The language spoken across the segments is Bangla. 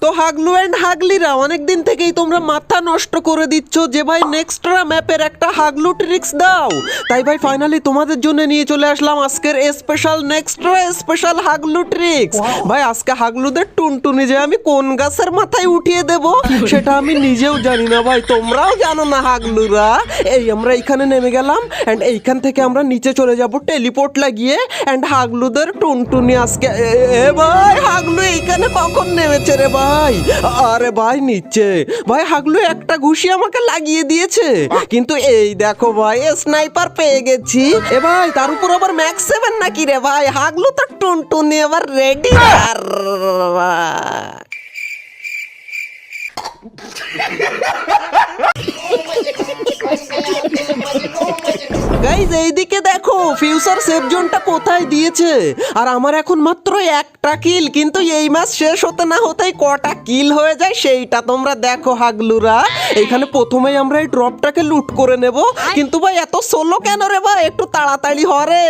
তো হাগলু এন্ড হাগলিরা অনেকদিন থেকেই তোমরা মাথা নষ্ট করে দিচ্ছ যে ভাই নেক্সট্রা ম্যাপের একটা হাগলু ট্রিক্স দাও। তাই ভাই ফাইনালি তোমাদের জন্য নিয়ে চলে আসলাম আজকের স্পেশাল নেক্সট্রা স্পেশাল হাগলু ট্রিক্স। ভাই আজকে হাগলুদের টুনটুনি যে আমি কোন গাছের মাথায় উঠিয়ে দেব সেটা আমি নিজেও জানি না ভাই, তোমরাও জানো না হাগলুরা। এই আমরা এইখানে নেমে গেলাম এন্ড এইখান থেকে আমরা নিচে চলে যাব টেলিপোর্ট লাগিয়ে এন্ড হাগলুদের টুনটুনি আজকে ভাই হাগলু এইখানে কখন নেমেছে রে ভাই? আরে ভাই নিচে ভাই হাগলু একটা ঘুষি আমাকে লাগিয়ে দিয়েছে, কিন্তু এই দেখো ভাই স্নাইপার পেয়ে গেছি। এ ভাই তার উপর আবার ম্যাক্স 7 নাকি রে ভাই? হাগলু তো টুনটুনি আবার রেডি। গাইজ এইদিকে দেখো ফিউচার সেফ জোনটা কোথায় দিয়েছে, আর আমার এখন মাত্র একটা কিল, কিন্তু এই ম্যাচ শেষ হতে না হতেই কটা কিল হয়ে যায় সেইটা তোমরা দেখো হাগলুরা। এখানে প্রথমেই আমরা এই ড্রপটাকে লুট করে নেব, কিন্তু ভাই এত সোলো কেন রে ভাই? একটু তাড়াতাড়ি হরে।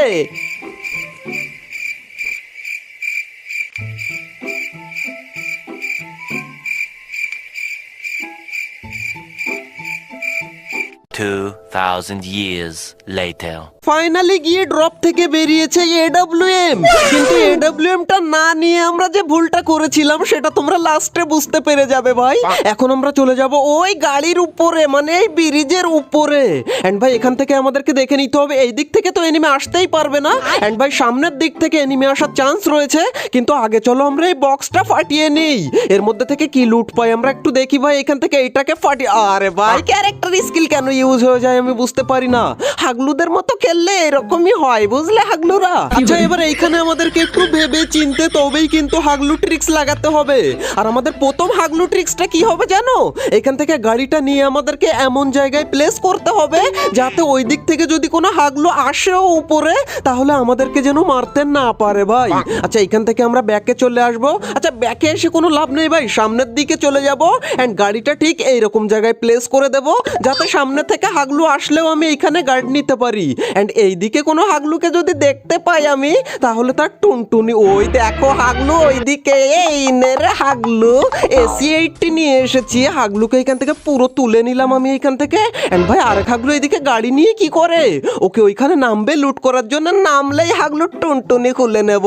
ফাইনালি গিয়ে ড্রপ থেকে বেরিয়েছে এডব্লিউএম, কিন্তু এডব্লিউএমটা না নিয়ে আমরা যে ভুলটা করেছিলাম সেটা তোমরা লাস্টে বুঝতে পেরে যাবে ভাই। এখন আমরা চলে যাব ওই গাড়ির উপরে, মানে এই ব্রিজের উপরে। এন্ড ভাই এখান থেকে আমাদেরকে দেখে নিতে হবে, এই দিক থেকে তো এনিমি আসতেই পারবে না, এন্ড ভাই সামনের দিক থেকে এনিমি আসার চান্স রয়েছে। কিন্তু আগে চলো আমরা এই বক্সটা ফাটিয়ে নেই, এর মধ্যে থেকে কি লুট পাই আমরা একটু দেখি ভাই। এখান থেকে এইটাকে ফাটিয়ে, আরে ভাই ক্যারেক্টার স্কিল কেন ইউজ হয়ে যায় আমি বুঝতে পারি না। হাগলুদের মতো খেললে এরকমই হয় বুঝলে হাগলুরা। আচ্ছা এবার এইখানে আমাদেরকে একটু ভেবে চিনতে তবেই কিন্তু হাগলু ট্রিক্স লাগাতে হবে। আর আমাদের প্রথম হাগলু ট্রিক্সটা কি হবে জানো? এখান থেকে গাড়িটা নিয়ে আমাদেরকে এমন জায়গায় প্লেস করতে হবে যাতে ওই দিক থেকে যদি কোনো হাগলু আসেও উপরে তাহলে আমাদেরকে যেন মারতে না পারে ভাই। আচ্ছা এখান থেকে আমরা ব্যাকে চলে আসবো। আচ্ছা ব্যাকে এসে কোনো লাভ নেই ভাই, সামনের দিকে চলে যাব এন্ড গাড়িটা ঠিক এইরকম জায়গায় প্লেস করে দেব যাতে সামনে থেকে হাগলু আসলেও আমি এইখানে গার্ড নিতে পারি। এন্ড এইদিকে কোনো হাগলুকে যদি দেখতে পাই আমি তাহলে তার টুনটুনি, ওই দেখো হাগলু ওইদিকে, এই নে রে হাগলু AC-80 নিয়ে এসেছি। হাগলুকে এখান থেকে পুরো তুলে নিলাম আমি এইখান থেকে। এন্ড ভাই আরেক হাগলু এইদিকে গাড়ি নিয়ে কি করে? ওকে ওইখানে নামবে লুট করার জন্য, নামলেই হাগলুর টুনটুনি খুলে নেব।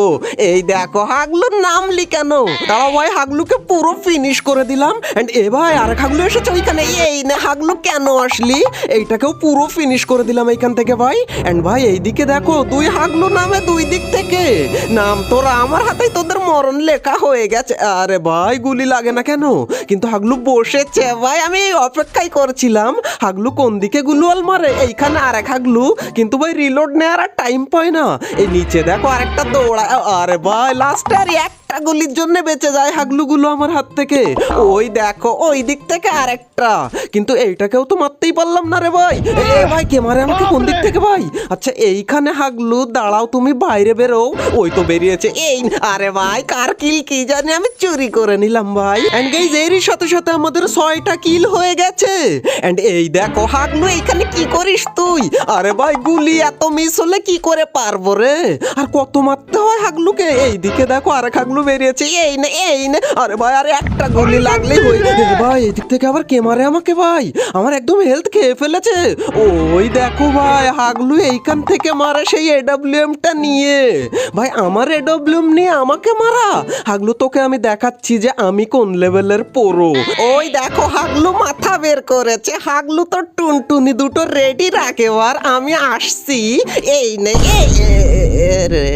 এই দেখো হাগলু নামলি কেন? তাও ভাই হাগলুকে পুরো ফিনিশ করে দিলাম। এন্ড এ ভাই আরেক হাগলু এসেছে ওইখানে, এই নে হাগলু কেন আসলি? এইটাকেও পুরো ফিনিশ করে দিলাম এইখান থেকে ভাই। এন্ড ভাই এইদিকে দেখো দুই হাগলু নামে দুই দিক থেকে, নাম তোরা আমার হাতেই তোদের মরণ লেখা হয়ে গেছে। আরে ভাই গুলি লাগে না কেন? কিন্তু হাগলু বসেছে ভাই, আমি অপেক্ষাই করছিলাম হাগলু কোন দিকে গুলওয়াল মারে। এইখানে আরেক হাগলু, কিন্তু ভাই রিলোড নেওয়ার আর টাইম পায় না। এই নিচে দেখো আরেকটা দৌড়ায়, আরে ভাই লাস্টে আর একটা গুলির জন্য বেঁচে যায় হাগলুগুলো আমার হাত থেকে। ওই দেখো ওই দিক থেকে আরেকটা, কিন্তু এইটাকেও তো মারতেই পারলাম না রে ভাই। এ ভাই কে মারে আমাকে কোন দিক থেকে ভাই? আচ্ছা এইখানে হাগলু দাঁড়াও তুমি বাইরে বেরো, ওই তো বেরিয়েছে। এই আরে ভাই কার কিল কি জানি আমি চুরি করে নিলাম ভাই। এন্ড গাইস এরই সাথে সাথে আমাদের 6টা কিল হয়ে গেছে। এন্ড এই দেখো হাগলু এইখানে কি করিস তুই? আরে ভাই গুলি এত মিস হলে কি করে পারবো রে? আর কত মারতে হয় হাগলুকে? এইদিকে দেখো আরেক হাগলু বেরিয়েছে, এই না এই না। আরে ভাই আরে একটা গুলি লাগলেই হয়ে যাবে ভাই। এদিক থেকে আবার কে মারে আমাকে ভাই? আমার একদম হেলথ খেয়ে ফেলেছে। ওই দেখো ভাই হাগলু এইখান থেকে মারে সেই এডব্লিউএমটা নিয়ে। ভাই আমার এডব্লিউএম নিয়ে আমাকে মারা? হাগলু তোকে আমি দেখাচ্ছি যে আমি কোন লেভেলের প্রো। ওই দেখো হাগলু মাথা বের করেছে। হাগলু তো টুনটুনি দুটো রেডি রাখে, আর আমি আসছি। এই নে রে